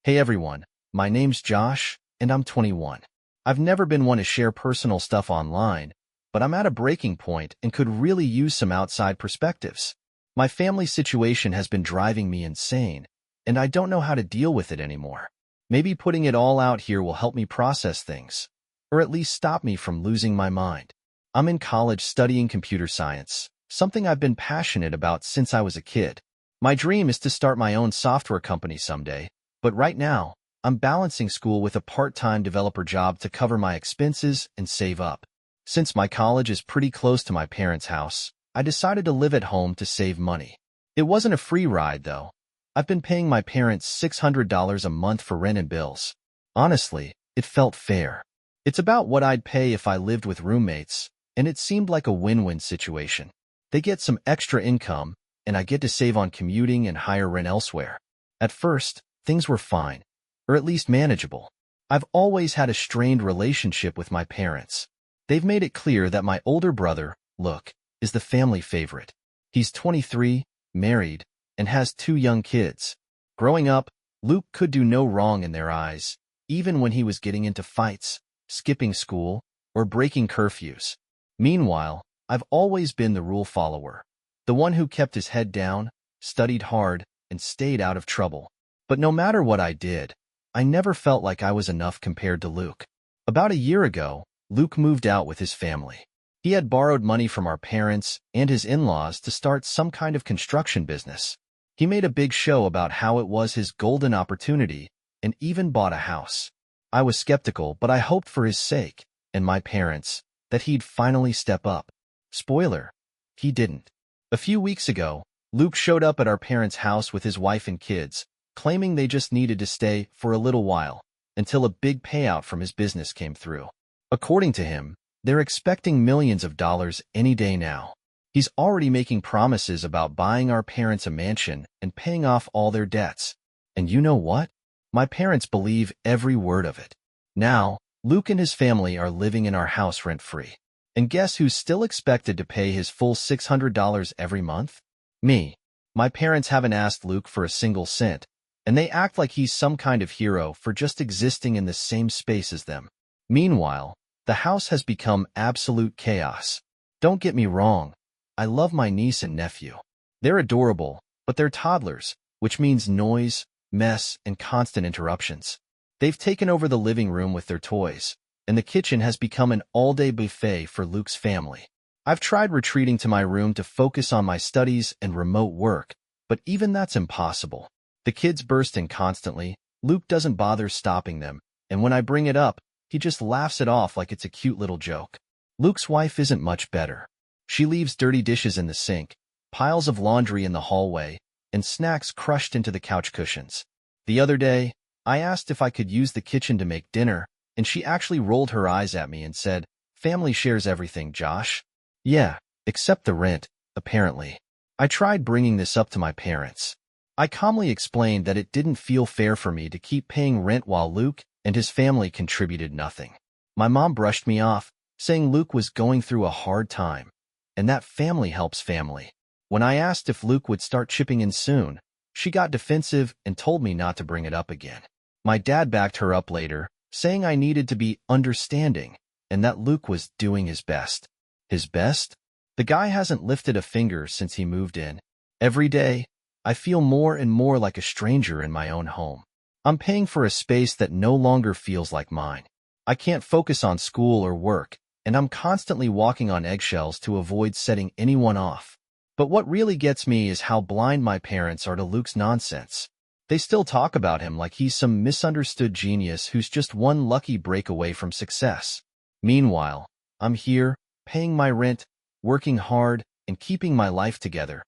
Hey everyone, my name's Josh, and I'm 21. I've never been one to share personal stuff online, but I'm at a breaking point and could really use some outside perspectives. My family situation has been driving me insane, and I don't know how to deal with it anymore. Maybe putting it all out here will help me process things, or at least stop me from losing my mind. I'm in college studying computer science, something I've been passionate about since I was a kid. My dream is to start my own software company someday, but right now, I'm balancing school with a part-time developer job to cover my expenses and save up. Since my college is pretty close to my parents' house, I decided to live at home to save money. It wasn't a free ride, though. I've been paying my parents $600 a month for rent and bills. Honestly, it felt fair. It's about what I'd pay if I lived with roommates, and it seemed like a win-win situation. They get some extra income, and I get to save on commuting and higher rent elsewhere. At first, things were fine, or at least manageable. I've always had a strained relationship with my parents. They've made it clear that my older brother, Luke, is the family favorite. He's 23, married, and has 2 young kids. Growing up, Luke could do no wrong in their eyes, even when he was getting into fights, skipping school, or breaking curfews. Meanwhile, I've always been the rule follower, the one who kept his head down, studied hard, and stayed out of trouble. But no matter what I did, I never felt like I was enough compared to Luke. About a year ago, Luke moved out with his family. He had borrowed money from our parents and his in-laws to start some kind of construction business. He made a big show about how it was his golden opportunity and even bought a house. I was skeptical, but I hoped for his sake, and my parents, that he'd finally step up. Spoiler, he didn't. A few weeks ago, Luke showed up at our parents' house with his wife and kids, claiming they just needed to stay for a little while, until a big payout from his business came through. According to him, they're expecting millions of dollars any day now. He's already making promises about buying our parents a mansion and paying off all their debts. And you know what? My parents believe every word of it. Now, Luke and his family are living in our house rent-free. And guess who's still expected to pay his full $600 every month? Me. My parents haven't asked Luke for a single cent, and they act like he's some kind of hero for just existing in the same space as them. Meanwhile, the house has become absolute chaos. Don't get me wrong, I love my niece and nephew. They're adorable, but they're toddlers, which means noise, mess, and constant interruptions. They've taken over the living room with their toys, and the kitchen has become an all-day buffet for Luke's family. I've tried retreating to my room to focus on my studies and remote work, but even that's impossible. The kids burst in constantly, Luke doesn't bother stopping them, and when I bring it up, he just laughs it off like it's a cute little joke. Luke's wife isn't much better. She leaves dirty dishes in the sink, piles of laundry in the hallway, and snacks crushed into the couch cushions. The other day, I asked if I could use the kitchen to make dinner, and she actually rolled her eyes at me and said, "Family shares everything, Josh." Yeah, except the rent, apparently. I tried bringing this up to my parents. I calmly explained that it didn't feel fair for me to keep paying rent while Luke and his family contributed nothing. My mom brushed me off, saying Luke was going through a hard time, and that family helps family. When I asked if Luke would start chipping in soon, she got defensive and told me not to bring it up again. My dad backed her up later, saying I needed to be understanding and that Luke was doing his best. His best? The guy hasn't lifted a finger since he moved in. Every day, I feel more and more like a stranger in my own home. I'm paying for a space that no longer feels like mine. I can't focus on school or work, and I'm constantly walking on eggshells to avoid setting anyone off. But what really gets me is how blind my parents are to Luke's nonsense. They still talk about him like he's some misunderstood genius who's just one lucky break away from success. Meanwhile, I'm here, paying my rent, working hard, and keeping my life together,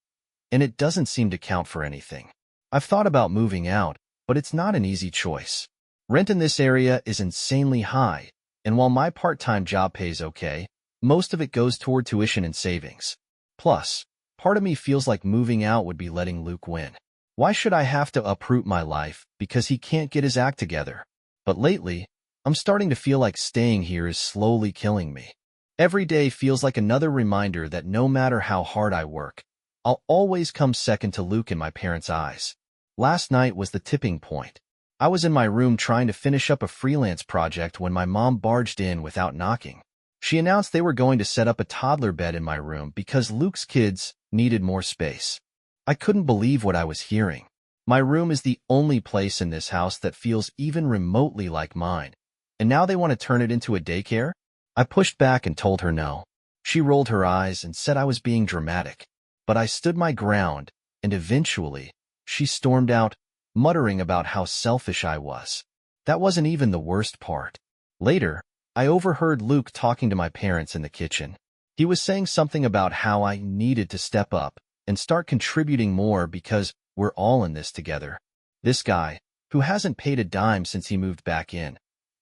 and it doesn't seem to count for anything. I've thought about moving out, but it's not an easy choice. Rent in this area is insanely high, and while my part-time job pays okay, most of it goes toward tuition and savings. Plus, part of me feels like moving out would be letting Luke win. Why should I have to uproot my life because he can't get his act together? But lately, I'm starting to feel like staying here is slowly killing me. Every day feels like another reminder that no matter how hard I work, I'll always come second to Luke in my parents' eyes. Last night was the tipping point. I was in my room trying to finish up a freelance project when my mom barged in without knocking. She announced they were going to set up a toddler bed in my room because Luke's kids needed more space. I couldn't believe what I was hearing. My room is the only place in this house that feels even remotely like mine, and now they want to turn it into a daycare? I pushed back and told her no. She rolled her eyes and said I was being dramatic, but I stood my ground, and eventually, she stormed out, muttering about how selfish I was. That wasn't even the worst part. Later, I overheard Luke talking to my parents in the kitchen. He was saying something about how I needed to step up and start contributing more because we're all in this together. This guy, who hasn't paid a dime since he moved back in,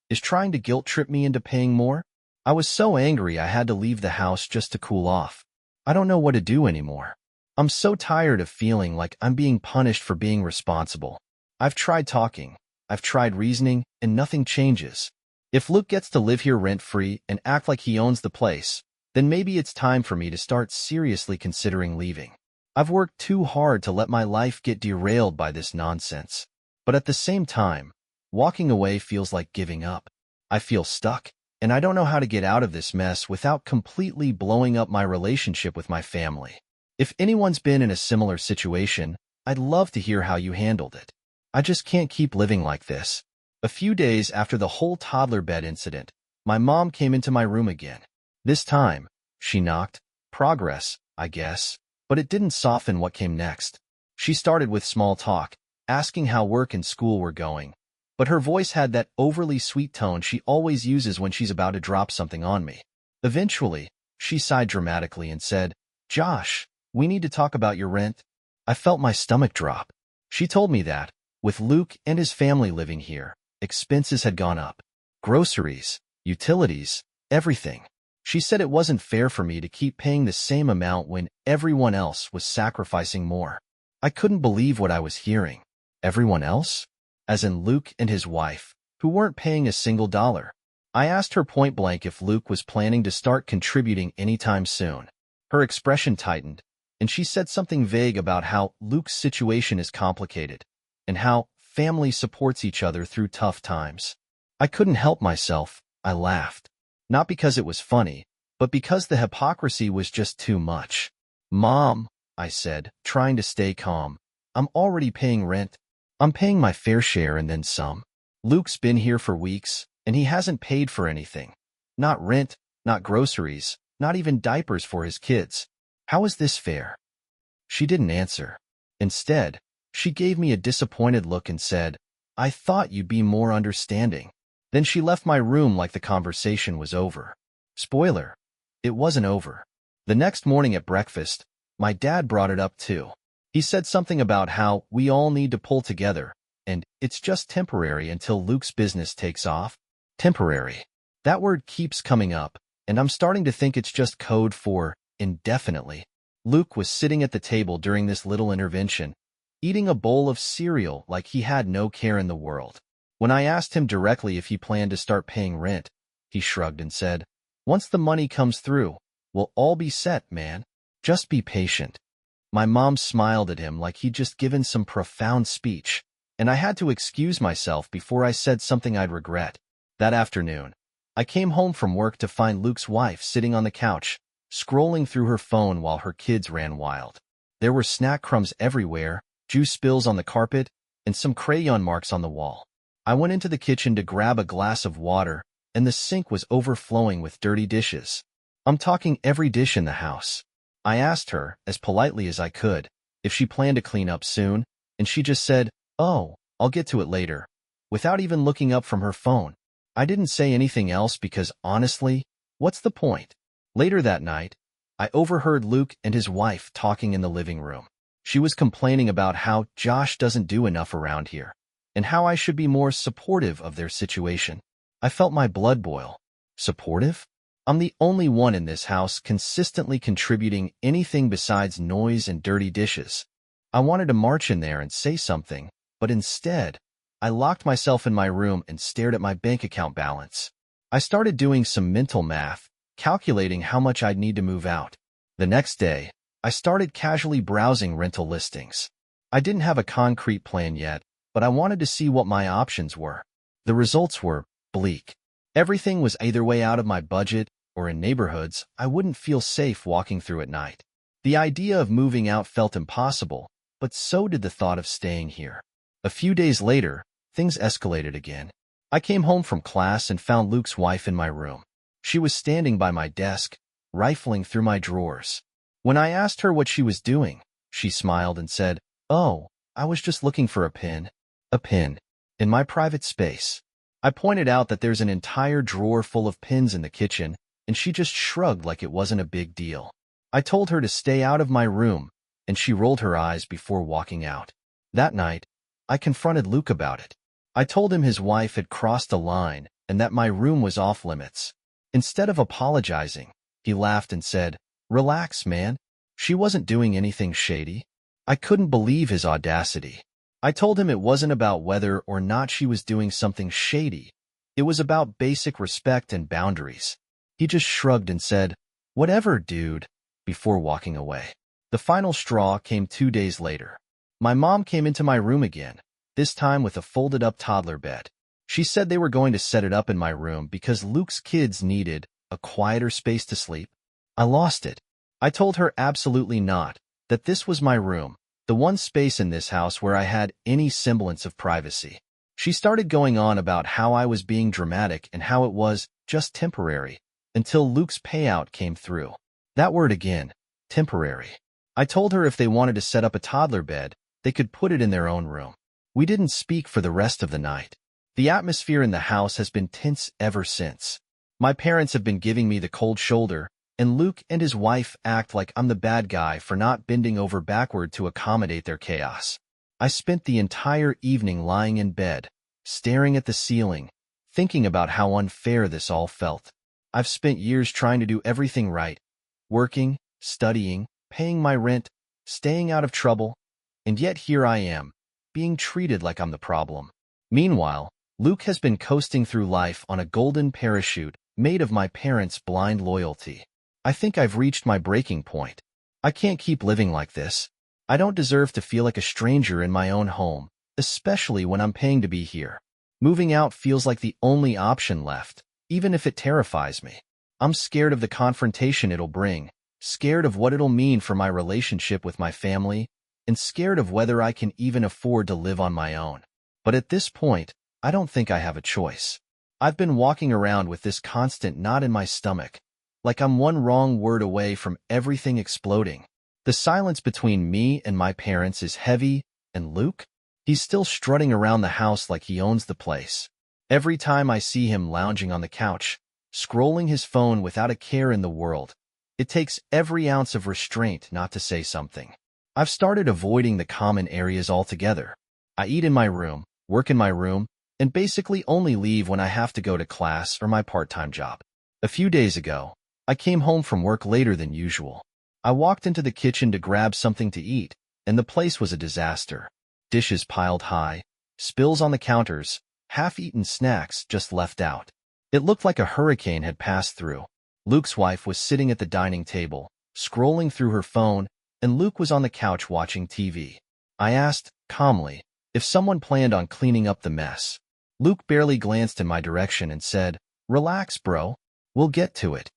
is trying to guilt-trip me into paying more? I was so angry I had to leave the house just to cool off. I don't know what to do anymore. I'm so tired of feeling like I'm being punished for being responsible. I've tried talking, I've tried reasoning, and nothing changes. If Luke gets to live here rent-free and act like he owns the place, then maybe it's time for me to start seriously considering leaving. I've worked too hard to let my life get derailed by this nonsense. But at the same time, walking away feels like giving up. I feel stuck, and I don't know how to get out of this mess without completely blowing up my relationship with my family. If anyone's been in a similar situation, I'd love to hear how you handled it. I just can't keep living like this. A few days after the whole toddler bed incident, my mom came into my room again. This time, she knocked. Progress, I guess, but it didn't soften what came next. She started with small talk, asking how work and school were going, but her voice had that overly sweet tone she always uses when she's about to drop something on me. Eventually, she sighed dramatically and said, "Josh, we need to talk about your rent." I felt my stomach drop. She told me that, with Luke and his family living here, expenses had gone up. Groceries, utilities, everything. She said it wasn't fair for me to keep paying the same amount when everyone else was sacrificing more. I couldn't believe what I was hearing. Everyone else? As in Luke and his wife, who weren't paying a single dollar. I asked her point blank if Luke was planning to start contributing anytime soon. Her expression tightened, and she said something vague about how Luke's situation is complicated, and how family supports each other through tough times. I couldn't help myself. I laughed. Not because it was funny, but because the hypocrisy was just too much. "Mom," I said, trying to stay calm, "I'm already paying rent. I'm paying my fair share and then some. Luke's been here for weeks, and he hasn't paid for anything. Not rent, not groceries, not even diapers for his kids. How is this fair?" She didn't answer. Instead, she gave me a disappointed look and said, "I thought you'd be more understanding." Then she left my room like the conversation was over. Spoiler, it wasn't over. The next morning at breakfast, my dad brought it up too. He said something about how we all need to pull together, and it's just temporary until Luke's business takes off. Temporary. That word keeps coming up, and I'm starting to think it's just code for indefinitely. Luke was sitting at the table during this little intervention, eating a bowl of cereal like he had no care in the world. When I asked him directly if he planned to start paying rent, he shrugged and said, "Once the money comes through, we'll all be set, man. Just be patient." My mom smiled at him like he'd just given some profound speech, and I had to excuse myself before I said something I'd regret. That afternoon, I came home from work to find Luke's wife sitting on the couch, scrolling through her phone while her kids ran wild. There were snack crumbs everywhere, juice spills on the carpet, and some crayon marks on the wall. I went into the kitchen to grab a glass of water, and the sink was overflowing with dirty dishes. I'm talking every dish in the house. I asked her, as politely as I could, if she planned to clean up soon, and she just said, "Oh, I'll get to it later," without even looking up from her phone. I didn't say anything else because, honestly, what's the point? Later that night, I overheard Luke and his wife talking in the living room. She was complaining about how Josh doesn't do enough around here, and how I should be more supportive of their situation. I felt my blood boil. Supportive? I'm the only one in this house consistently contributing anything besides noise and dirty dishes. I wanted to march in there and say something, but instead, I locked myself in my room and stared at my bank account balance. I started doing some mental math, calculating how much I'd need to move out. The next day, I started casually browsing rental listings. I didn't have a concrete plan yet, but I wanted to see what my options were. The results were bleak. Everything was either way out of my budget or in neighborhoods I wouldn't feel safe walking through at night. The idea of moving out felt impossible, but so did the thought of staying here. A few days later, things escalated again. I came home from class and found Luke's wife in my room. She was standing by my desk, rifling through my drawers. When I asked her what she was doing, she smiled and said, "Oh, I was just looking for a pin." A pin. In my private space. I pointed out that there's an entire drawer full of pins in the kitchen, and she just shrugged like it wasn't a big deal. I told her to stay out of my room, and she rolled her eyes before walking out. That night, I confronted Luke about it. I told him his wife had crossed a line and that my room was off limits. Instead of apologizing, he laughed and said, "Relax, man. She wasn't doing anything shady." I couldn't believe his audacity. I told him it wasn't about whether or not she was doing something shady. It was about basic respect and boundaries. He just shrugged and said, "Whatever, dude," before walking away. The final straw came 2 days later. My mom came into my room again, this time with a folded-up toddler bed. She said they were going to set it up in my room because Luke's kids needed a quieter space to sleep. I lost it. I told her absolutely not, that this was my room, the one space in this house where I had any semblance of privacy. She started going on about how I was being dramatic and how it was just temporary, until Luke's payout came through. That word again, temporary. I told her if they wanted to set up a toddler bed, they could put it in their own room. We didn't speak for the rest of the night. The atmosphere in the house has been tense ever since. My parents have been giving me the cold shoulder, and Luke and his wife act like I'm the bad guy for not bending over backward to accommodate their chaos. I spent the entire evening lying in bed, staring at the ceiling, thinking about how unfair this all felt. I've spent years trying to do everything right, working, studying, paying my rent, staying out of trouble, and yet here I am, being treated like I'm the problem. Meanwhile, Luke has been coasting through life on a golden parachute made of my parents' blind loyalty. I think I've reached my breaking point. I can't keep living like this. I don't deserve to feel like a stranger in my own home, especially when I'm paying to be here. Moving out feels like the only option left, even if it terrifies me. I'm scared of the confrontation it'll bring, scared of what it'll mean for my relationship with my family, and scared of whether I can even afford to live on my own. But at this point, I don't think I have a choice. I've been walking around with this constant knot in my stomach, like I'm one wrong word away from everything exploding. The silence between me and my parents is heavy, and Luke? He's still strutting around the house like he owns the place. Every time I see him lounging on the couch, scrolling his phone without a care in the world, it takes every ounce of restraint not to say something. I've started avoiding the common areas altogether. I eat in my room, work in my room, and basically only leave when I have to go to class or my part-time job. A few days ago, I came home from work later than usual. I walked into the kitchen to grab something to eat, and the place was a disaster. Dishes piled high, spills on the counters, half-eaten snacks just left out. It looked like a hurricane had passed through. Luke's wife was sitting at the dining table, scrolling through her phone, and Luke was on the couch watching TV. I asked, calmly, if someone planned on cleaning up the mess. Luke barely glanced in my direction and said, "Relax, bro. We'll get to it."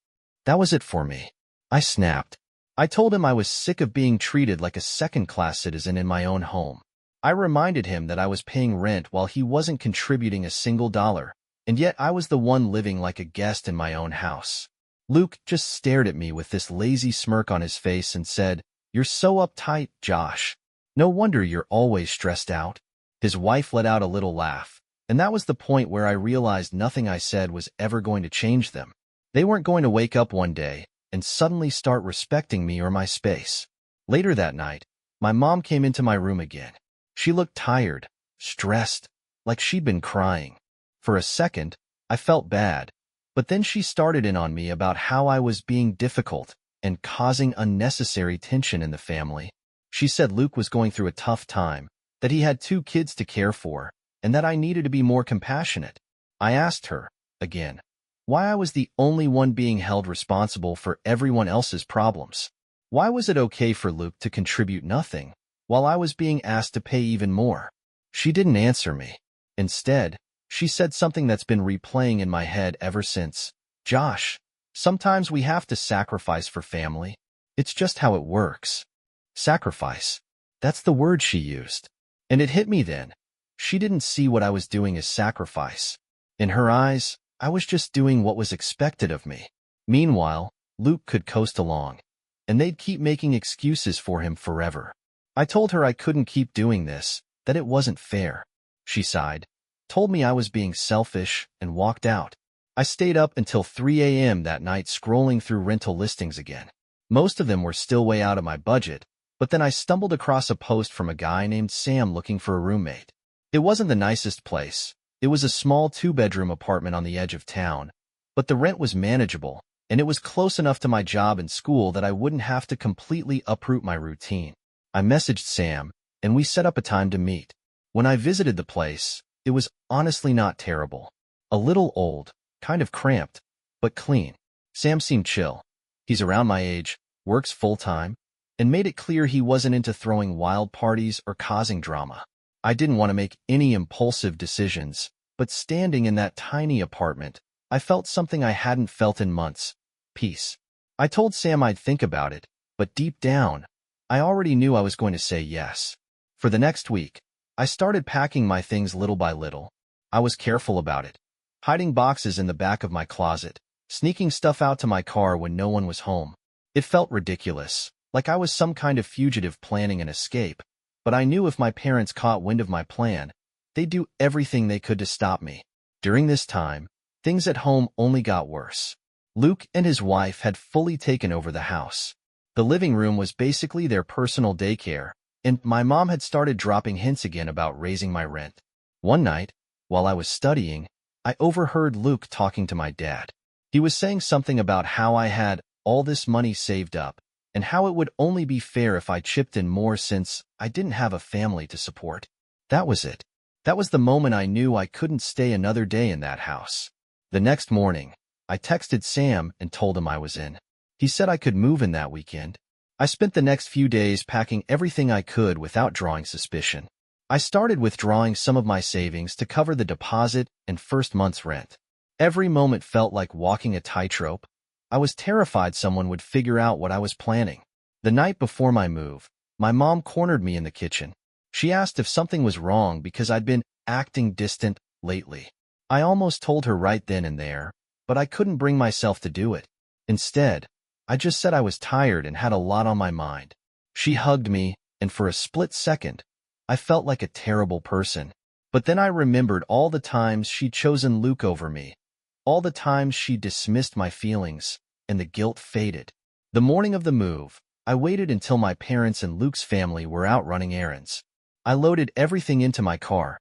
That was it for me. I snapped. I told him I was sick of being treated like a second-class citizen in my own home. I reminded him that I was paying rent while he wasn't contributing a single dollar, and yet I was the one living like a guest in my own house. Luke just stared at me with this lazy smirk on his face and said, "You're so uptight, Josh. No wonder you're always stressed out." His wife let out a little laugh, and that was the point where I realized nothing I said was ever going to change them. They weren't going to wake up one day and suddenly start respecting me or my space. Later that night, my mom came into my room again. She looked tired, stressed, like she'd been crying. For a second, I felt bad, but then she started in on me about how I was being difficult and causing unnecessary tension in the family. She said Luke was going through a tough time, that he had 2 kids to care for, and that I needed to be more compassionate. I asked her, again, why I was the only one being held responsible for everyone else's problems. Why was it okay for Luke to contribute nothing, while I was being asked to pay even more? She didn't answer me. Instead, she said something that's been replaying in my head ever since. Josh, sometimes we have to sacrifice for family. It's just how it works. Sacrifice. That's the word she used. And it hit me then. She didn't see what I was doing as sacrifice. In her eyes, I was just doing what was expected of me. Meanwhile, Luke could coast along, and they'd keep making excuses for him forever. I told her I couldn't keep doing this, that it wasn't fair. She sighed, told me I was being selfish, and walked out. I stayed up until 3 a.m. that night scrolling through rental listings again. Most of them were still way out of my budget, but then I stumbled across a post from a guy named Sam looking for a roommate. It wasn't the nicest place. It was a small 2-bedroom apartment on the edge of town, but the rent was manageable, and it was close enough to my job and school that I wouldn't have to completely uproot my routine. I messaged Sam, and we set up a time to meet. When I visited the place, it was honestly not terrible. A little old, kind of cramped, but clean. Sam seemed chill. He's around my age, works full-time, and made it clear he wasn't into throwing wild parties or causing drama. I didn't want to make any impulsive decisions, but standing in that tiny apartment, I felt something I hadn't felt in months. Peace. I told Sam I'd think about it, but deep down, I already knew I was going to say yes. For the next week, I started packing my things little by little. I was careful about it, hiding boxes in the back of my closet, sneaking stuff out to my car when no one was home. It felt ridiculous, like I was some kind of fugitive planning an escape, but I knew if my parents caught wind of my plan, they'd do everything they could to stop me. During this time, things at home only got worse. Luke and his wife had fully taken over the house. The living room was basically their personal daycare, and my mom had started dropping hints again about raising my rent. One night, while I was studying, I overheard Luke talking to my dad. He was saying something about how I had all this money saved up, and how it would only be fair if I chipped in more since I didn't have a family to support. That was it. That was the moment I knew I couldn't stay another day in that house. The next morning, I texted Sam and told him I was in. He said I could move in that weekend. I spent the next few days packing everything I could without drawing suspicion. I started withdrawing some of my savings to cover the deposit and first month's rent. Every moment felt like walking a tightrope. I was terrified someone would figure out what I was planning. The night before my move, my mom cornered me in the kitchen. She asked if something was wrong because I'd been acting distant lately. I almost told her right then and there, but I couldn't bring myself to do it. Instead, I just said I was tired and had a lot on my mind. She hugged me, and for a split second, I felt like a terrible person. But then I remembered all the times she'd chosen Luke over me, all the times she dismissed my feelings, and the guilt faded. The morning of the move, I waited until my parents and Luke's family were out running errands. I loaded everything into my car.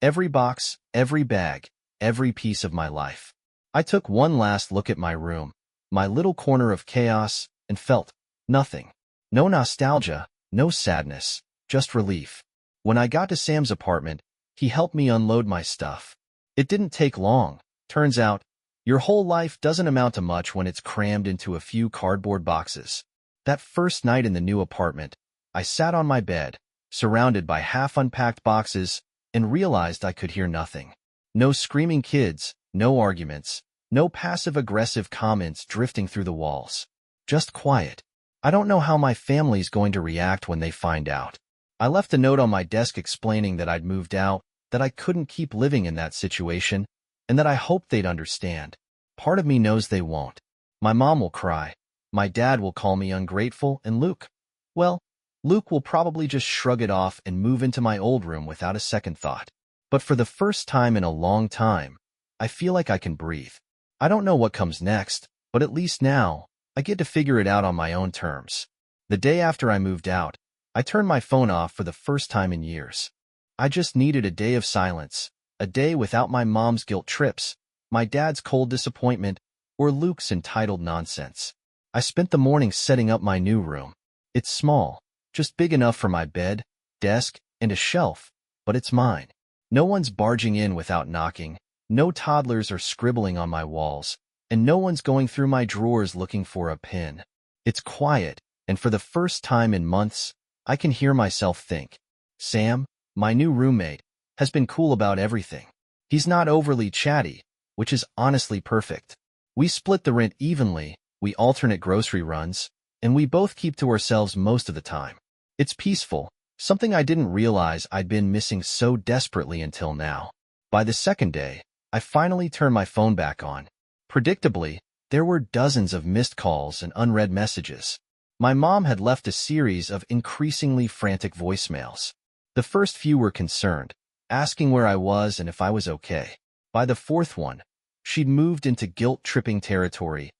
Every box, every bag, every piece of my life. I took one last look at my room, my little corner of chaos, and felt nothing. No nostalgia, no sadness, just relief. When I got to Sam's apartment, he helped me unload my stuff. It didn't take long. Turns out, your whole life doesn't amount to much when it's crammed into a few cardboard boxes. That first night in the new apartment, I sat on my bed, surrounded by half-unpacked boxes, and realized I could hear nothing. No screaming kids, no arguments, no passive-aggressive comments drifting through the walls. Just quiet. I don't know how my family's going to react when they find out. I left a note on my desk explaining that I'd moved out, that I couldn't keep living in that situation, and that I hoped they'd understand. Part of me knows they won't. My mom will cry. My dad will call me ungrateful, and Luke will probably just shrug it off and move into my old room without a second thought. But for the first time in a long time, I feel like I can breathe. I don't know what comes next, but at least now, I get to figure it out on my own terms. The day after I moved out, I turned my phone off for the first time in years. I just needed a day of silence, a day without my mom's guilt trips, my dad's cold disappointment, or Luke's entitled nonsense. I spent the morning setting up my new room. It's small, just big enough for my bed, desk, and a shelf, but it's mine. No one's barging in without knocking, no toddlers are scribbling on my walls, and no one's going through my drawers looking for a pin. It's quiet, and for the first time in months, I can hear myself think. Sam, my new roommate, has been cool about everything. He's not overly chatty, which is honestly perfect. We split the rent evenly, we alternate grocery runs, and we both keep to ourselves most of the time. It's peaceful, something I didn't realize I'd been missing so desperately until now. By the second day, I finally turned my phone back on. Predictably, there were dozens of missed calls and unread messages. My mom had left a series of increasingly frantic voicemails. The first few were concerned, asking where I was and if I was okay. By the fourth one, she'd moved into guilt-tripping territory.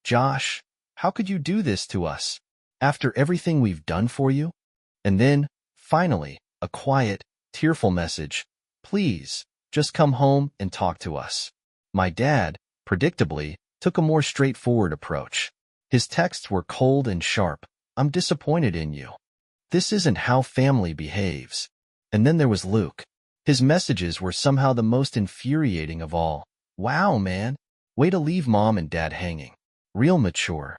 "Josh, how could you do this to us? After everything we've done for you?" And then, finally, a quiet, tearful message. "Please, just come home and talk to us." My dad, predictably, took a more straightforward approach. His texts were cold and sharp. "I'm disappointed in you. This isn't how family behaves." And then there was Luke. His messages were somehow the most infuriating of all. "Wow, man. Way to leave mom and dad hanging. Real mature."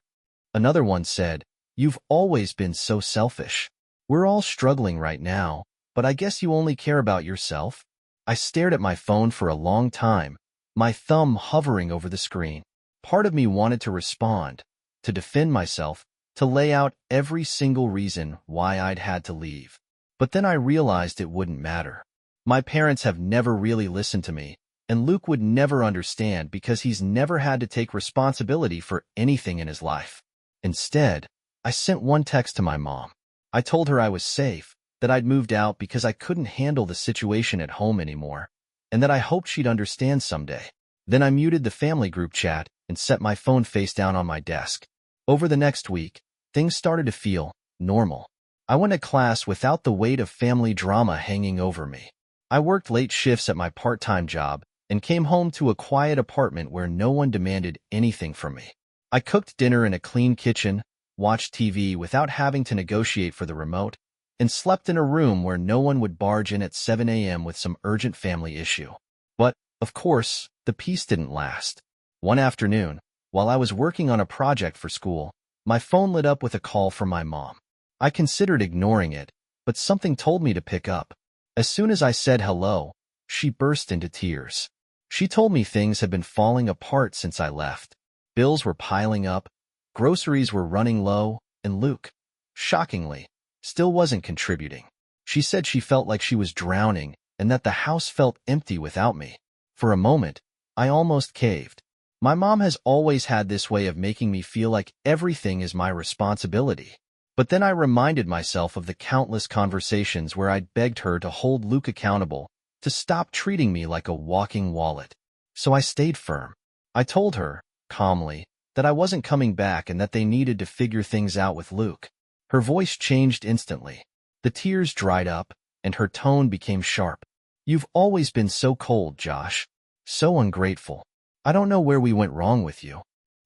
Another one said, "You've always been so selfish. We're all struggling right now, but I guess you only care about yourself." I stared at my phone for a long time, my thumb hovering over the screen. Part of me wanted to respond, to defend myself, to lay out every single reason why I'd had to leave. But then I realized it wouldn't matter. My parents have never really listened to me, and Luke would never understand because he's never had to take responsibility for anything in his life. Instead, I sent one text to my mom. I told her I was safe, that I'd moved out because I couldn't handle the situation at home anymore, and that I hoped she'd understand someday. Then I muted the family group chat and set my phone face down on my desk. Over the next week, things started to feel normal. I went to class without the weight of family drama hanging over me. I worked late shifts at my part-time job and came home to a quiet apartment where no one demanded anything from me. I cooked dinner in a clean kitchen, watched TV without having to negotiate for the remote, and slept in a room where no one would barge in at 7 a.m. with some urgent family issue. But, of course, the peace didn't last. One afternoon, while I was working on a project for school, my phone lit up with a call from my mom. I considered ignoring it, but something told me to pick up. As soon as I said hello, she burst into tears. She told me things had been falling apart since I left. Bills were piling up, groceries were running low, and Luke, shockingly, still wasn't contributing. She said she felt like she was drowning and that the house felt empty without me. For a moment, I almost caved. My mom has always had this way of making me feel like everything is my responsibility. But then I reminded myself of the countless conversations where I'd begged her to hold Luke accountable, to stop treating me like a walking wallet. So I stayed firm. I told her, calmly, that I wasn't coming back and that they needed to figure things out with Luke. Her voice changed instantly. The tears dried up, and her tone became sharp. "You've always been so cold, Josh. So ungrateful. I don't know where we went wrong with you."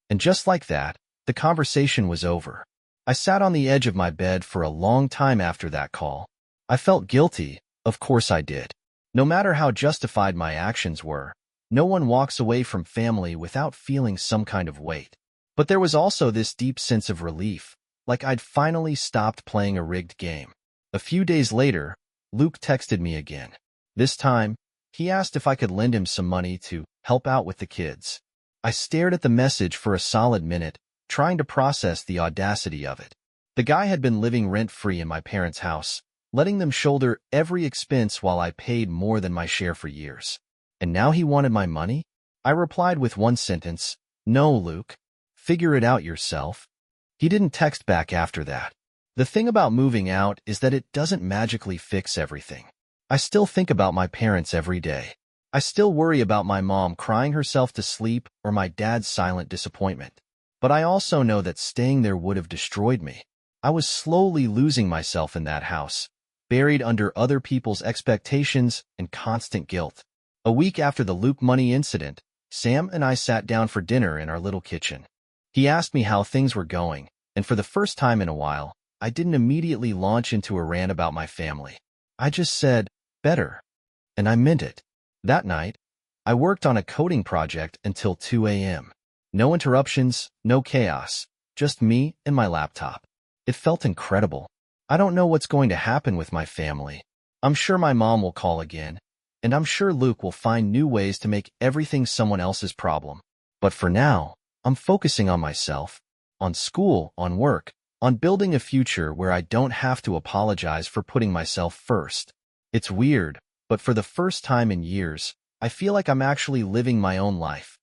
And just like that, the conversation was over. I sat on the edge of my bed for a long time after that call. I felt guilty, of course I did. No matter how justified my actions were, no one walks away from family without feeling some kind of weight. But there was also this deep sense of relief, like I'd finally stopped playing a rigged game. A few days later, Luke texted me again. This time, he asked if I could lend him some money to help out with the kids. I stared at the message for a solid minute, trying to process the audacity of it. The guy had been living rent-free in my parents' house, letting them shoulder every expense while I paid more than my share for years. And now he wanted my money? I replied with one sentence, "No, Luke. Figure it out yourself." He didn't text back after that. The thing about moving out is that it doesn't magically fix everything. I still think about my parents every day. I still worry about my mom crying herself to sleep or my dad's silent disappointment. But I also know that staying there would have destroyed me. I was slowly losing myself in that house, buried under other people's expectations and constant guilt. A week after the Luke money incident, Sam and I sat down for dinner in our little kitchen. He asked me how things were going, and for the first time in a while, I didn't immediately launch into a rant about my family. I just said, "Better." And I meant it. That night, I worked on a coding project until 2 a.m. No interruptions, no chaos, just me and my laptop. It felt incredible. I don't know what's going to happen with my family. I'm sure my mom will call again, and I'm sure Luke will find new ways to make everything someone else's problem. But for now, I'm focusing on myself, on school, on work, on building a future where I don't have to apologize for putting myself first. It's weird, but for the first time in years, I feel like I'm actually living my own life,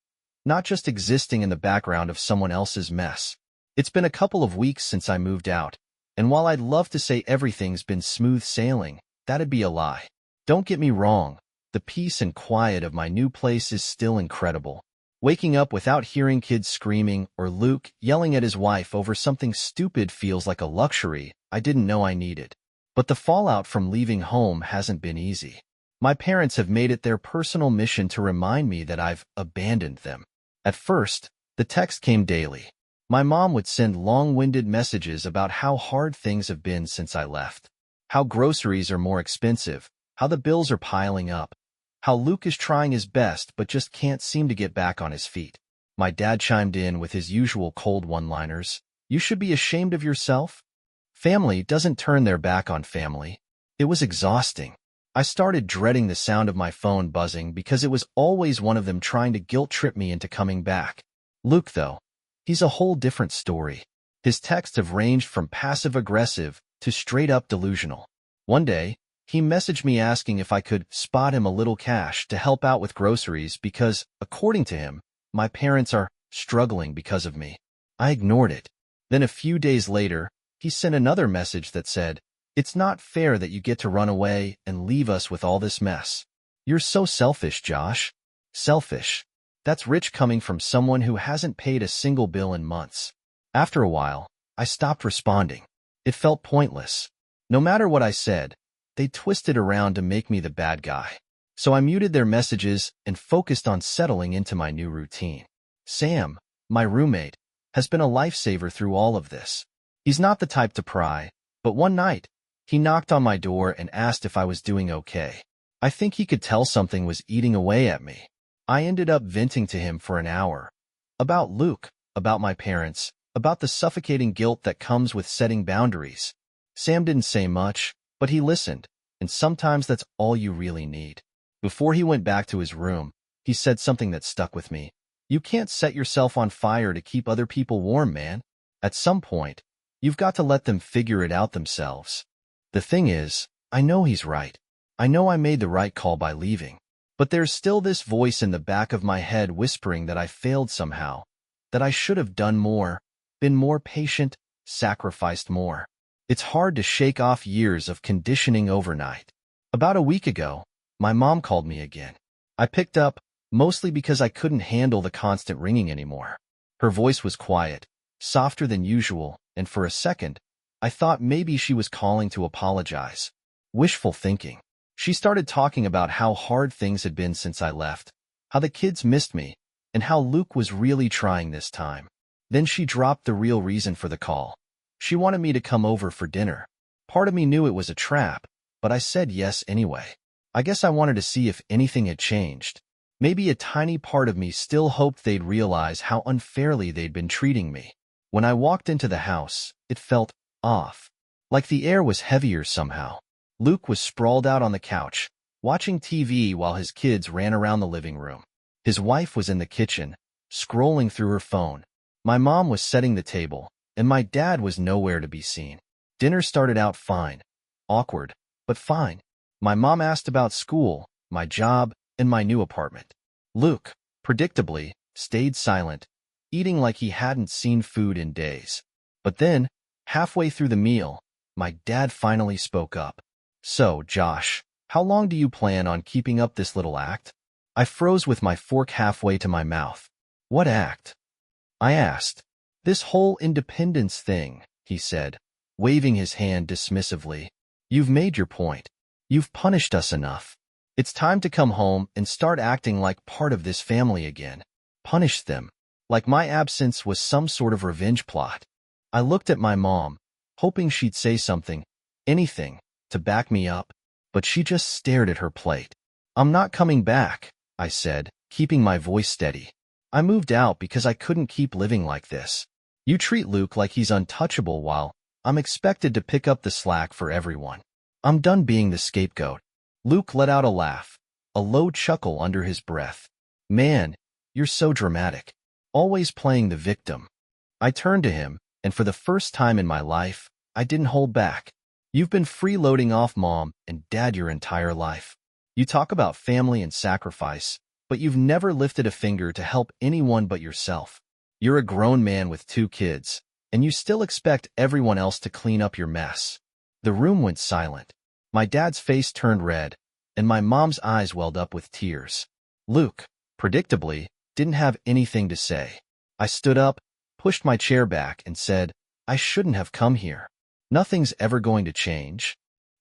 not just existing in the background of someone else's mess. It's been a couple of weeks since I moved out, and while I'd love to say everything's been smooth sailing, that'd be a lie. Don't get me wrong, the peace and quiet of my new place is still incredible. Waking up without hearing kids screaming or Luke yelling at his wife over something stupid feels like a luxury I didn't know I needed. But the fallout from leaving home hasn't been easy. My parents have made it their personal mission to remind me that I've abandoned them. At first, the text came daily. My mom would send long-winded messages about how hard things have been since I left, how groceries are more expensive, how the bills are piling up, how Luke is trying his best but just can't seem to get back on his feet. My dad chimed in with his usual cold one-liners. You should be ashamed of yourself. Family doesn't turn their back on family. It was exhausting. I started dreading the sound of my phone buzzing because it was always one of them trying to guilt-trip me into coming back. Luke, though, he's a whole different story. His texts have ranged from passive-aggressive to straight-up delusional. One day, he messaged me asking if I could spot him a little cash to help out with groceries because, according to him, my parents are struggling because of me. I ignored it. Then a few days later, he sent another message that said, "It's not fair that you get to run away and leave us with all this mess. You're so selfish, Josh." Selfish. That's rich coming from someone who hasn't paid a single bill in months. After a while, I stopped responding. It felt pointless. No matter what I said, they twisted around to make me the bad guy. So I muted their messages and focused on settling into my new routine. Sam, my roommate, has been a lifesaver through all of this. He's not the type to pry, but one night, he knocked on my door and asked if I was doing okay. I think he could tell something was eating away at me. I ended up venting to him for an hour. About Luke, about my parents, about the suffocating guilt that comes with setting boundaries. Sam didn't say much, but he listened, and sometimes that's all you really need. Before he went back to his room, he said something that stuck with me. You can't set yourself on fire to keep other people warm, man. At some point, you've got to let them figure it out themselves. The thing is, I know he's right. I know I made the right call by leaving. But there's still this voice in the back of my head whispering that I failed somehow, that I should have done more, been more patient, sacrificed more. It's hard to shake off years of conditioning overnight. About a week ago, my mom called me again. I picked up, mostly because I couldn't handle the constant ringing anymore. Her voice was quiet, softer than usual, and for a second, I thought maybe she was calling to apologize. Wishful thinking. She started talking about how hard things had been since I left, how the kids missed me, and how Luke was really trying this time. Then she dropped the real reason for the call. She wanted me to come over for dinner. Part of me knew it was a trap, but I said yes anyway. I guess I wanted to see if anything had changed. Maybe a tiny part of me still hoped they'd realize how unfairly they'd been treating me. When I walked into the house, it felt off. Like the air was heavier somehow. Luke was sprawled out on the couch, watching TV while his kids ran around the living room. His wife was in the kitchen, scrolling through her phone. My mom was setting the table, and my dad was nowhere to be seen. Dinner started out fine. Awkward, but fine. My mom asked about school, my job, and my new apartment. Luke, predictably, stayed silent, eating like he hadn't seen food in days. But then, halfway through the meal, my dad finally spoke up. "So, Josh, how long do you plan on keeping up this little act?" I froze with my fork halfway to my mouth. "What act?" I asked. "This whole independence thing," he said, waving his hand dismissively. "You've made your point. You've punished us enough. It's time to come home and start acting like part of this family again. Punish them. Like my absence was some sort of revenge plot." I looked at my mom, hoping she'd say something, anything, to back me up, but she just stared at her plate. "I'm not coming back," I said, keeping my voice steady. "I moved out because I couldn't keep living like this. You treat Luke like he's untouchable while I'm expected to pick up the slack for everyone. I'm done being the scapegoat." Luke let out a a low chuckle under his breath. Man, you're so dramatic. Always playing the victim. I turned to him, and for the first time in my life, I didn't hold back. You've been freeloading off Mom and Dad your entire life. You talk about family and sacrifice, but you've never lifted a finger to help anyone but yourself. You're a grown man with 2 kids, and you still expect everyone else to clean up your mess. The room went silent. My dad's face turned red, and my mom's eyes welled up with tears. Luke, predictably, didn't have anything to say. I stood up, pushed my chair back, and said, I shouldn't have come here. Nothing's ever going to change.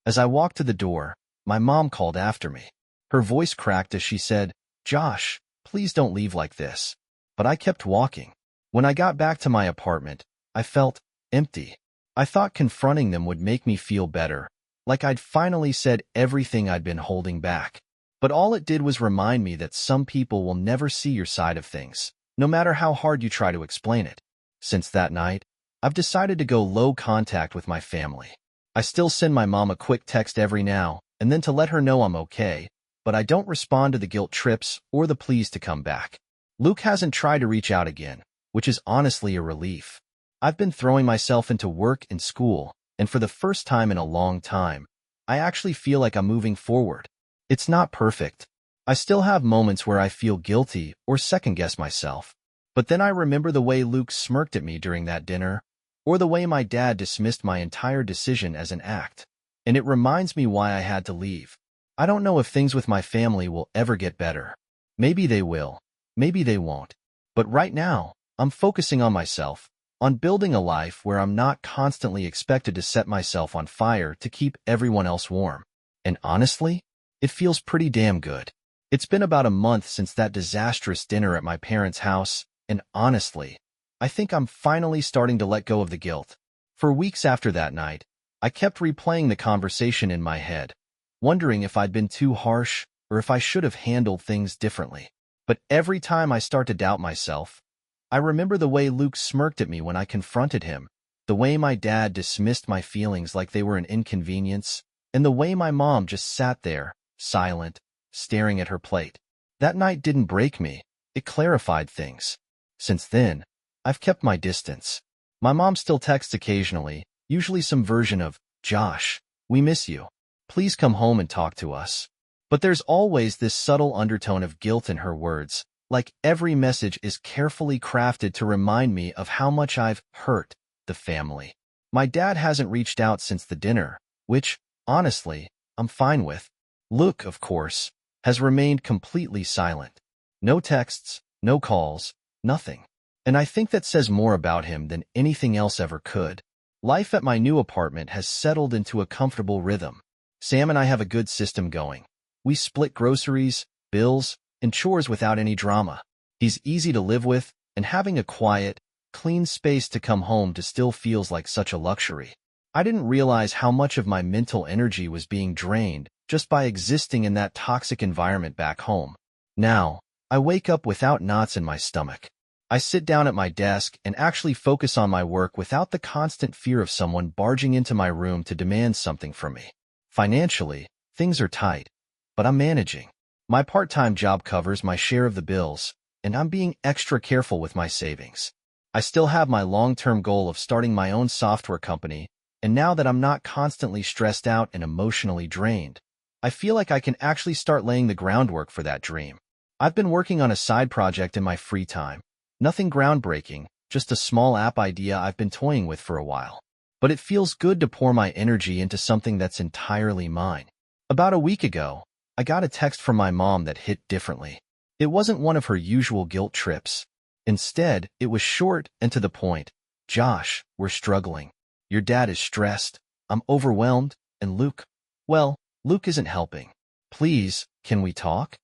As I walked to the door, my mom called after me. Her voice cracked as she said, Josh, please don't leave like this. But I kept walking. When I got back to my apartment, I felt empty. I thought confronting them would make me feel better, like I'd finally said everything I'd been holding back. But all it did was remind me that some people will never see your side of things, no matter how hard you try to explain it. Since that night, I've decided to go low contact with my family. I still send my mom a quick text every now and then to let her know I'm okay, but I don't respond to the guilt trips or the pleas to come back. Luke hasn't tried to reach out again, which is honestly a relief. I've been throwing myself into work and school, and for the first time in a long time, I actually feel like I'm moving forward. It's not perfect. I still have moments where I feel guilty or second-guess myself. But then I remember the way Luke smirked at me during that dinner, or the way my dad dismissed my entire decision as an act, and it reminds me why I had to leave. I don't know if things with my family will ever get better. Maybe they will, maybe they won't. But right now, I'm focusing on myself, on building a life where I'm not constantly expected to set myself on fire to keep everyone else warm. And honestly, it feels pretty damn good. It's been about a month since that disastrous dinner at my parents' house, and honestly, I think I'm finally starting to let go of the guilt. For weeks after that night, I kept replaying the conversation in my head, wondering if I'd been too harsh or if I should have handled things differently. But every time I start to doubt myself, I remember the way Luke smirked at me when I confronted him, the way my dad dismissed my feelings like they were an inconvenience, and the way my mom just sat there, silent, staring at her plate. That night didn't break me, it clarified things. Since then, I've kept my distance. My mom still texts occasionally, usually some version of, Josh, we miss you. Please come home and talk to us. But there's always this subtle undertone of guilt in her words, like every message is carefully crafted to remind me of how much I've hurt the family. My dad hasn't reached out since the dinner, which, honestly, I'm fine with. Luke, of course, has remained completely silent. No texts, no calls, nothing. And I think that says more about him than anything else ever could. Life at my new apartment has settled into a comfortable rhythm. Sam and I have a good system going. We split groceries, bills, and chores without any drama. He's easy to live with, and having a quiet, clean space to come home to still feels like such a luxury. I didn't realize how much of my mental energy was being drained just by existing in that toxic environment back home. Now, I wake up without knots in my stomach. I sit down at my desk and actually focus on my work without the constant fear of someone barging into my room to demand something from me. Financially, things are tight, but I'm managing. My part-time job covers my share of the bills, and I'm being extra careful with my savings. I still have my long-term goal of starting my own software company, and now that I'm not constantly stressed out and emotionally drained, I feel like I can actually start laying the groundwork for that dream. I've been working on a side project in my free time. Nothing groundbreaking, just a small app idea I've been toying with for a while. But it feels good to pour my energy into something that's entirely mine. About a week ago, I got a text from my mom that hit differently. It wasn't one of her usual guilt trips. Instead, it was short and to the point. Josh, we're struggling. Your dad is stressed. I'm overwhelmed. And Luke isn't helping. Please, can we talk?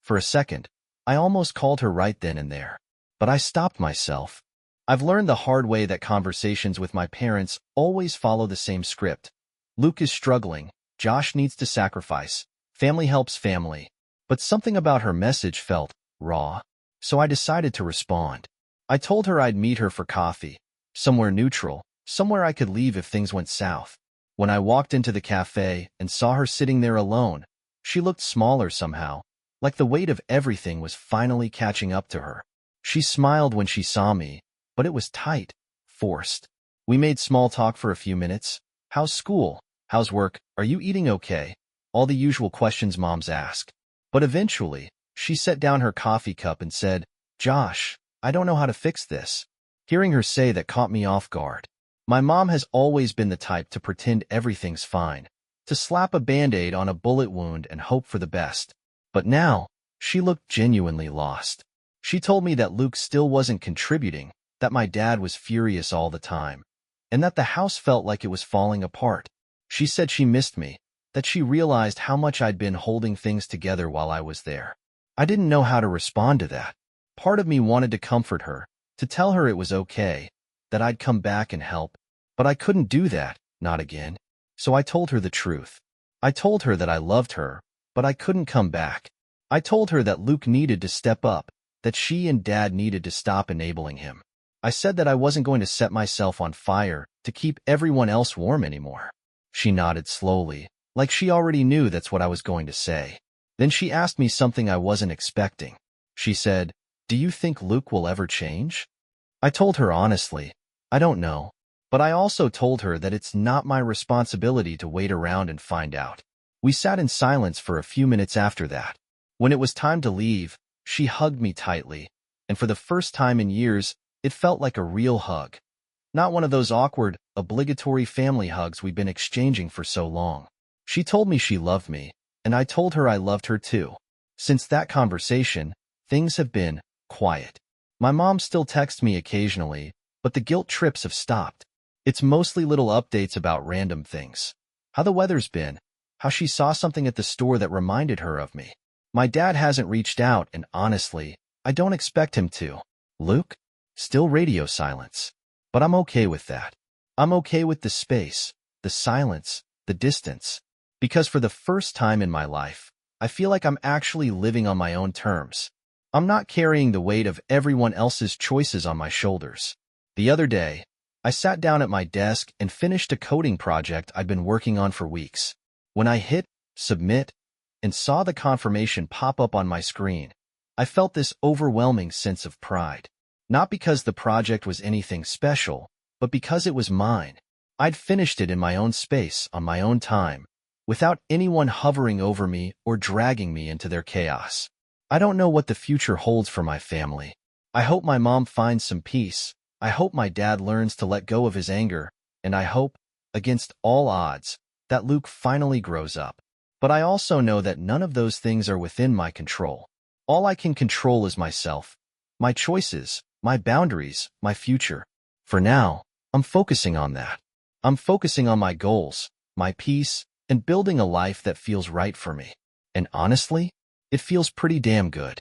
For a second, I almost called her right then and there. But I stopped myself. I've learned the hard way that conversations with my parents always follow the same script. Luke is struggling. Josh needs to sacrifice. Family helps family. But something about her message felt raw. So I decided to respond. I told her I'd meet her for coffee. Somewhere neutral. Somewhere I could leave if things went south. When I walked into the cafe and saw her sitting there alone, she looked smaller somehow, like the weight of everything was finally catching up to her. She smiled when she saw me, but it was tight, forced. We made small talk for a few minutes. How's school? How's work? Are you eating okay? All the usual questions moms ask. But eventually, she set down her coffee cup and said, "Josh, I don't know how to fix this." Hearing her say that caught me off guard. My mom has always been the type to pretend everything's fine, to slap a Band-Aid on a bullet wound and hope for the best. But now, she looked genuinely lost. She told me that Luke still wasn't contributing, that my dad was furious all the time, and that the house felt like it was falling apart. She said she missed me, that she realized how much I'd been holding things together while I was there. I didn't know how to respond to that. Part of me wanted to comfort her, to tell her it was okay, that I'd come back and help, but I couldn't do that, not again. So I told her the truth. I told her that I loved her, but I couldn't come back. I told her that Luke needed to step up, that she and Dad needed to stop enabling him. I said that I wasn't going to set myself on fire to keep everyone else warm anymore. She nodded slowly, like she already knew that's what I was going to say. Then she asked me something I wasn't expecting. She said, "Do you think Luke will ever change?" I told her honestly, I don't know. But I also told her that it's not my responsibility to wait around and find out. We sat in silence for a few minutes after that. When it was time to leave, she hugged me tightly, and for the first time in years, it felt like a real hug. Not one of those awkward, obligatory family hugs we've been exchanging for so long. She told me she loved me, and I told her I loved her too. Since that conversation, things have been quiet. My mom still texts me occasionally, but the guilt trips have stopped. It's mostly little updates about random things. How the weather's been, how she saw something at the store that reminded her of me. My dad hasn't reached out, and honestly, I don't expect him to. Luke? Still radio silence. But I'm okay with that. I'm okay with the space, the silence, the distance. Because for the first time in my life, I feel like I'm actually living on my own terms. I'm not carrying the weight of everyone else's choices on my shoulders. The other day, I sat down at my desk and finished a coding project I'd been working on for weeks. When I hit submit and saw the confirmation pop up on my screen, I felt this overwhelming sense of pride. Not because the project was anything special, but because it was mine. I'd finished it in my own space, on my own time, without anyone hovering over me or dragging me into their chaos. I don't know what the future holds for my family. I hope my mom finds some peace. I hope my dad learns to let go of his anger, and I hope, against all odds, that Luke finally grows up. But I also know that none of those things are within my control. All I can control is myself, my choices, my boundaries, my future. For now, I'm focusing on that. I'm focusing on my goals, my peace, and building a life that feels right for me. And honestly, it feels pretty damn good.